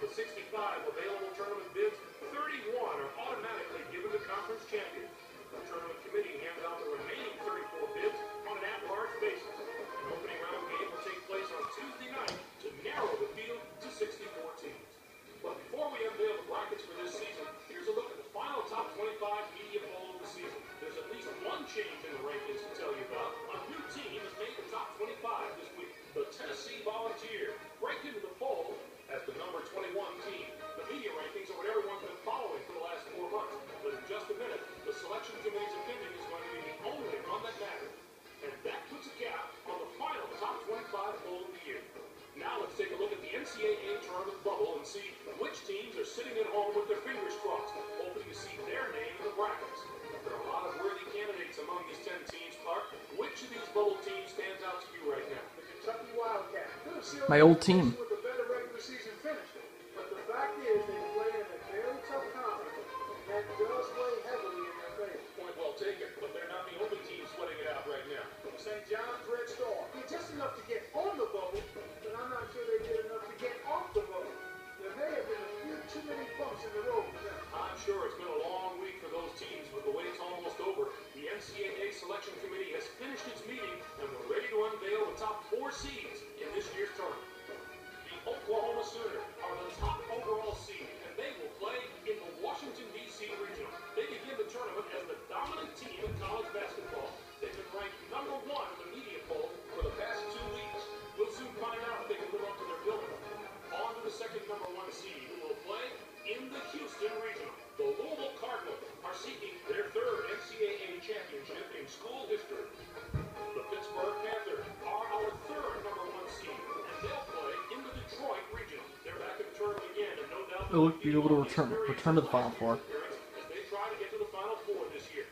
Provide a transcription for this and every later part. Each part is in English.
Of the 65 available tournament bids, 31 are automatically given to conference champions. The tournament committee hands out the remaining 34 bids on an at-large basis. An opening round game will take place on Tuesday night to narrow the field to 64 teams. But before we unveil the brackets for this season, here's a look at the final top 25 media poll of the season. There's at least one change in the rankings to tell you about. A new team has made the top 25 this week. The Tennessee Volunteers break into the poll as the number 21 team. The media rankings are what everyone's been following for the last 4 months. But in just a minute, the selection committee's opinion is going to be the only one that matters. And that puts a cap on the final top 25 poll of the year. Now let's take a look at the NCAA tournament bubble and see which teams are sitting at home with their fingers crossed, hoping to see their name in the brackets. There are a lot of worthy candidates among these 10 teams, Clark. Which of these bubble teams stands out to you right now? The Kentucky Wildcats. My old team. With a better regular season finish. But the fact is they play in a very tough conference, and that does weigh heavily in their favor. Point well taken, but they're not the only team sweating it out right now. St. John's Red Star did just enough to get on the bubble, but I'm not sure they did enough to get off the bubble. There may have been a few too many bumps in the road for them. I'm sure it's been a long week for those teams, but the wait's almost over. The NCAA selection committee has finished its meeting, and we're ready to unveil the top 4 seeds in this year's tournament. The Oklahoma Sooners are the top overall seed, and they will play in the Washington, D.C. Regional. They begin the tournament as the dominant team in college basketball. They've been ranked number 1 in the media poll for the past 2 weeks. We'll soon find out if they can live up to their billing. On to the second number 1 seed, who will play in the Houston Regional. The Louisville Cardinals are seeking their 3rd NCAA championship in school history. The Pittsburgh Panthers are our 3rd number 1 seed, and they'll play in the Detroit Regional. They're back in the tournament again, and no doubt They'll be able to return to the Final Four. as they try to get to the Final Four this year.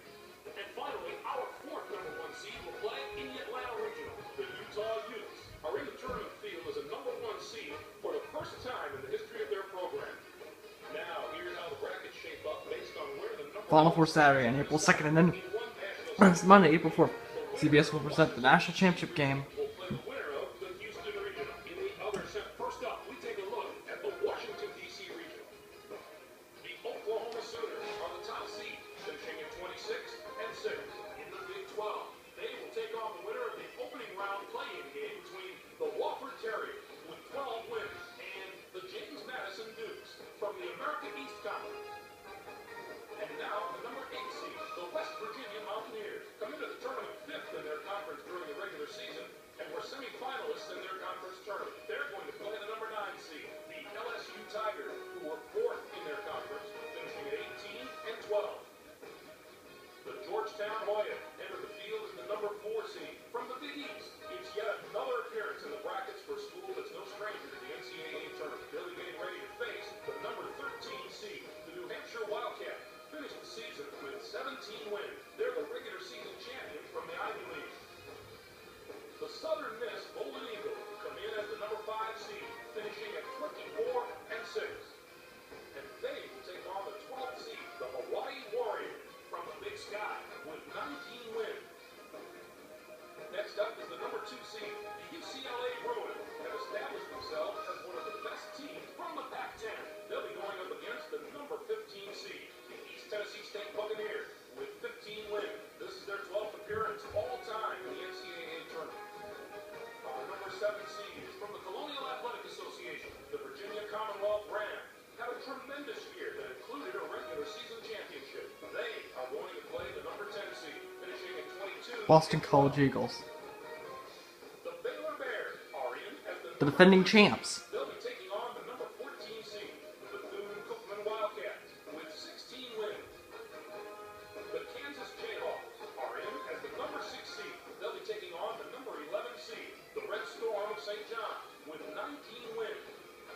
And finally, our 4th number 1 seed will play in the Atlanta Regional. The Utah Utes are in the tournament field as a number 1 seed for the first time in the history of their program. Now, here's how the brackets shape up based on where the number Final Four Saturday on April 2nd, and then it's Monday, April 4th. CBS will present the national championship game. will play the winner of the Houston Regional. In the other set, first up, we take a look at the Washington, D.C. Regional. The Oklahoma Sooners are the top seed, finishing at 26 and 6 in the Big 12. They will take on the winner of the opening round play-in game between the Wofford Terriers with 12 wins and the James Madison Dukes from the American East Conference. And now, the number 8 seed, the West Virginia Mountaineers, come into the tournament 5th in their conference during the regular season, and were semifinalists in their conference tournament. They're going to play the number 9 seed, the LSU Tigers, who were 4th in their conference, finishing at 18 and 12. The Georgetown Hoyas entered the field as the number 4 seed from the Big East. It's yet another appearance in the brackets for a school that's no stranger to the NCAA tournament. They'll be getting ready to face the number 13 seed, the New Hampshire Wildcats. Finished the season with 17 wins. They're the regular season champions from the Ivy League. The Southern Miss Golden Eagles come in as the number 5 seed, finishing at 24 and 6. And they will take on the 12th seed, the Hawaii Warriors, from the Big Sky, with 19 wins. Next up is the number 2 seed, the UCLA Bruins, have established themselves as one of the best teams from the Pac-10. They'll be going up against the number 15 seed, Tennessee State Buccaneers, with 15 wins. This is their 12th appearance all time in the NCAA tournament. Our number 7 seed is from the Colonial Athletic Association. The Virginia Commonwealth Rams had a tremendous year that included a regular season championship. They are going to play the number 10 seed, finishing at 22. Boston College Eagles, The Baylor Bears are in as the defending champs. They'll be taking on the number 14 seed, the Bethune-Cookman Wildcats, with 16 wins. The Kansas Jayhawks are in as the number 6 seed. They'll be taking on the number 11 seed, the Red Storm of St. John, with 19 wins.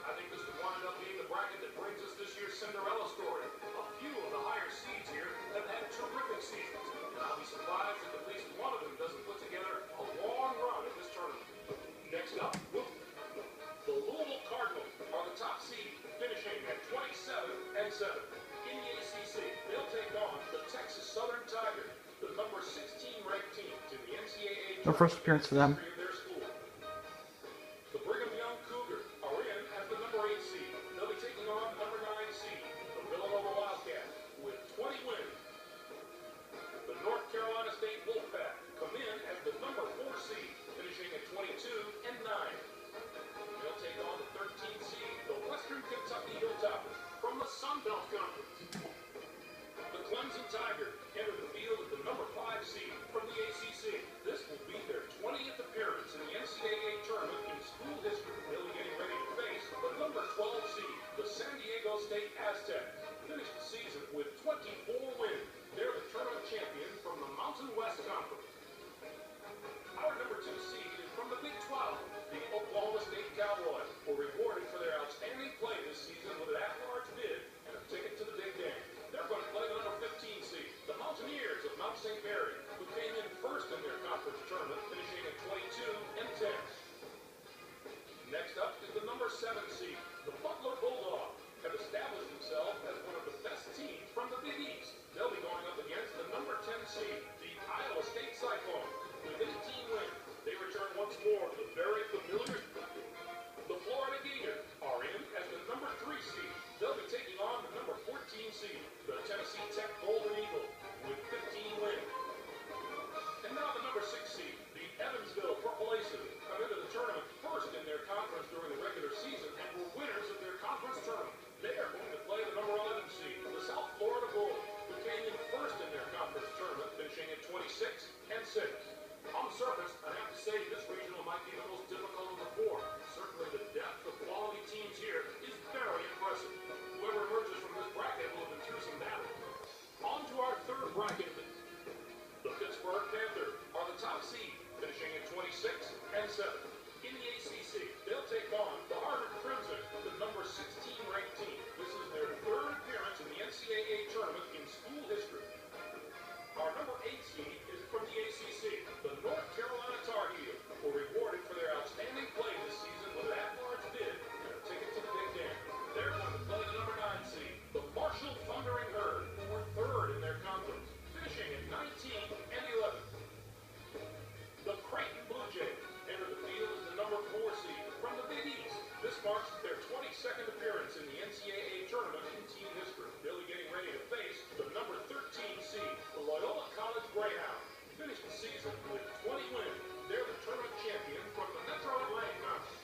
I think this could wind up being the bracket that brings us this year's Cinderella story. A few of the higher seeds here have had terrific seasons, and I'll be surprised if at least one of them doesn't put together a long run in this tournament. Next up, the Louisville Cardinals are the top seed, finishing at 27 and 7. In the ACC, they'll take on the Texas Southern Tigers, the number 16 ranked team in the NCAA. Their first appearance for them. Of their school. The Brigham Young Cougars are in as the number 8 seed. They'll be taking Mountain West Conference. Our number 2 seed is from the Big 12. The Oklahoma State Cowboys were rewarded for their outstanding play this season with an at-large bid and a ticket to the Big Game. They're going to play the number 15 seed, the Mountaineers of Mount St. Mary, who came in first in their conference tournament, finishing at 22-10. Next up is the number 7 seed, the Butler Bulldogs, have established themselves as one of the best teams from the Big East. They'll be going up against the number 10 seed, the Iowa State Cyclones, with 18 wins. They return once more to the very familiar. The Florida Gators are in as the number 3 seed. They'll be taking on the number 14 seed, the Tennessee Tech Golden Eagles, with 15 wins. And now the number 6 seed, the Evansville Purple Aces, come into the tournament first in their conference during the regular season and were winners of their conference tournament. They are going to play the number 11 seed, the South Florida Bulls, who came in first in their conference tournament, finishing at 26-6. On the surface, I have to say this regional might be the most difficult of the 4. Certainly the depth of quality teams here is very impressive. Whoever emerges from this bracket will have been through some battle. On to our third bracket. The Pittsburgh Panthers are the top seed, finishing at 26-7. In the ACC, they'll take on the Harvard Crimson, the number 16 ranked team. This is their third appearance in the NCAA tournament in school history. Our number 8 seed is from the ACC. The North Carolina Tar Heels were rewarded for their outstanding play this season with an at-large bid and a ticket to the Big Game. They're going to play the number 9 seed, the Marshall Thundering Herd, who were third in their conference, finishing at 19-11. The Creighton Blue Jays enter the field as the number 4 seed from the Big East. This marks their 22nd appearance in the NCAA tournament in team history. They'll be getting ready to face the number 13 seed, the Loyola College Greyhounds. Finished the season with 20 wins. They're the tournament champion from the Metro Atlantic Conference.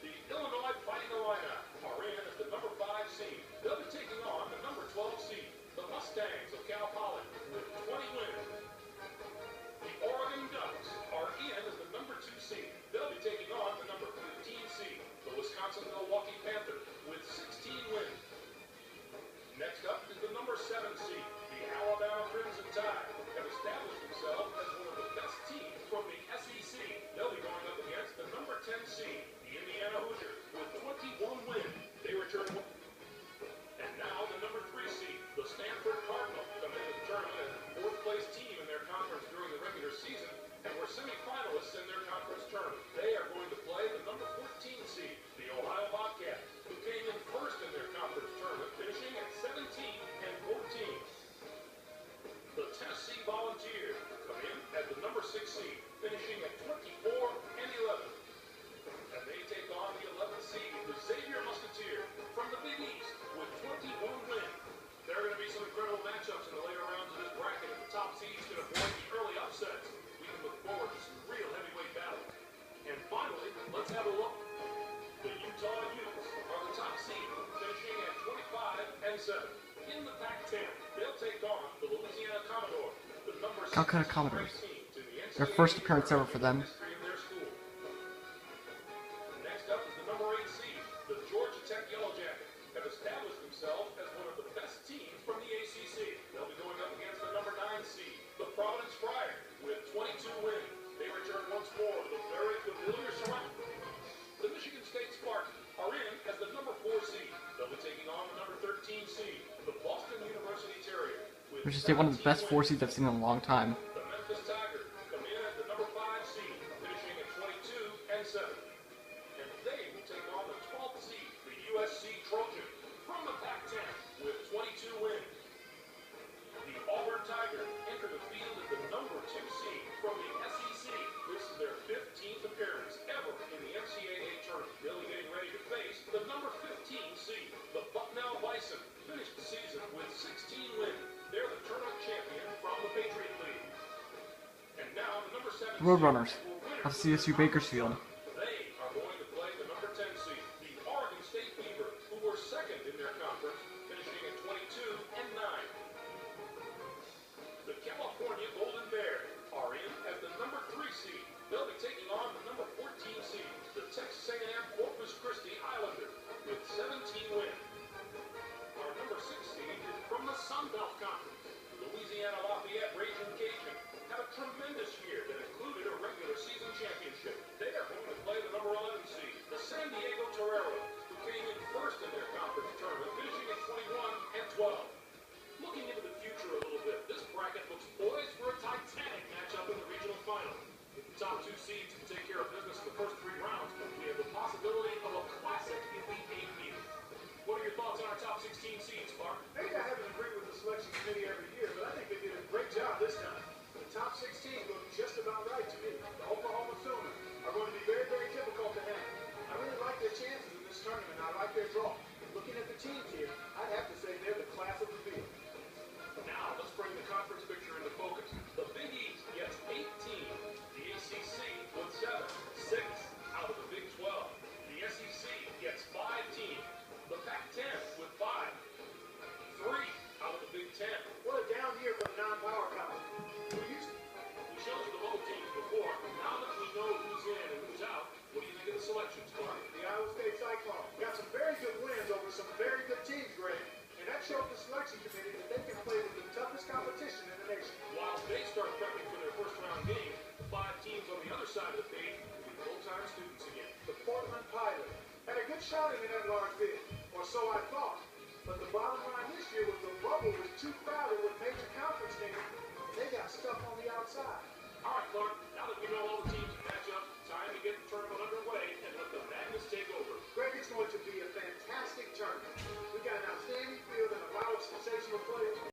The Illinois Fighting Illini are in as the number 5 seed. They'll be taking on the number 12 seed, the Mustangs of Cal Poly, with 20 wins. The Oregon Ducks are in as the number 2 seed. They'll be taking on the number 15 seed, the Wisconsin Milwaukee Panthers, with 16 wins. Next up is the number 7 seed, the Alabama Crimson Tide, have established themselves as one of the best teams from the SEC. They'll be going up against the number 10 seed, the Indiana Hoosiers, with 21 wins. They return. And now the number 3 seed, the Stanford Cardinals, come into the tournament as the 4th place team in their conference during the regular season and were semifinalists in their conference tournament. They are going to play the number 14 seed, the Ohio Bobcats, who came in first in their conference tournament, finishing at 17-14. The Tennessee Volunteers come in as the number 6 seed, finishing at 24-11. And they take on the 11th seed, the Xavier Musketeers, from the Big East, with 21 wins. There are going to be some incredible matchups in the later rounds of this bracket, and the top seeds can avoid the early upsets. We can look forward to some real heavyweight battles. And finally, let's have a look. The Utah Utes are the top seed, finishing at 25-7. In the Pac-10, they'll take on the Louisiana Commodores, the number 6 Calcutta Commodores. team to the NCAA Their first appearance ever for them. history of their school. Next up is the number 8 seed, the Georgia Tech Yellow Jackets, have established themselves as one of the best teams from the ACC. They'll be going up against the number 9 seed, the Providence Friars, with 22 wins. They return once more to the very familiar surroundings. The Michigan State Spartans are in as the number 4 seed. They'll be taking on the number 13 seed, the Boston University Terriers. Michigan State, one of the best 4 seeds I've seen in a long time. The Memphis Tigers come in as the number 5 seed, finishing at 22-7. And they will take on the 12th seed, the USC Trojans, from the Pac-10 with 22 wins. The Auburn Tigers enter the field as the number 2 seed from the SEC. This is their 15th appearance ever in the NCAA tournament. They'll be getting ready to face the number 15 seed, the Bucknell Bison. Finished the season with 16 wins. They're the tournament champion from the Patriot League. And now the number 7 Roadrunners of CSU Bakersfield. They are going to play the number 10 seed, the Oregon State Beavers, who were second in their conference, finishing at 22-9. The California Golden Bears are in as the number 3 seed. They'll be taking on the number 14 seed, the Texas A&M Corpus Christi Islanders, with 17 wins. Our number 6 seed is from the Sun Belt Conference. Louisiana Lafayette seeds take care of business in the first 3 rounds, we have the possibility of a classic in the 8th meeting. What are your thoughts on our top 16 seeds, Mark? Maybe I haven't agreed with the selection committee every year, but I think they did a great job this time. The top 16 look just about right to me. The Oklahoma Sooners are going to be very, very difficult to handle. I really like their chances in this tournament. I like their draw. Looking at the teams here, I'd have to say they're the class of the field. Now, let's bring the conference picture into focus. The Big East gets 18. The ACC with 7. 6 out of the Big 12. The SEC gets 5 teams. The Pac-10 with 5. 3 out of the Big 10. What a down year for the non-power college. We showed you the bubble teams before. Now that we know who's in and who's out, what do you think of the selections, Mark? The Iowa State Cyclones got some very good wins over some very good teams, Greg. And that showed the selection committee that they can play with the toughest competition in the nation. While they start prepping for their first round game, the 5 teams on the other side of the page will be full-time students again. The Portland Pilots had a good shot in that large bid, or so I thought. But the bottom line this year was the bubble was too crowded with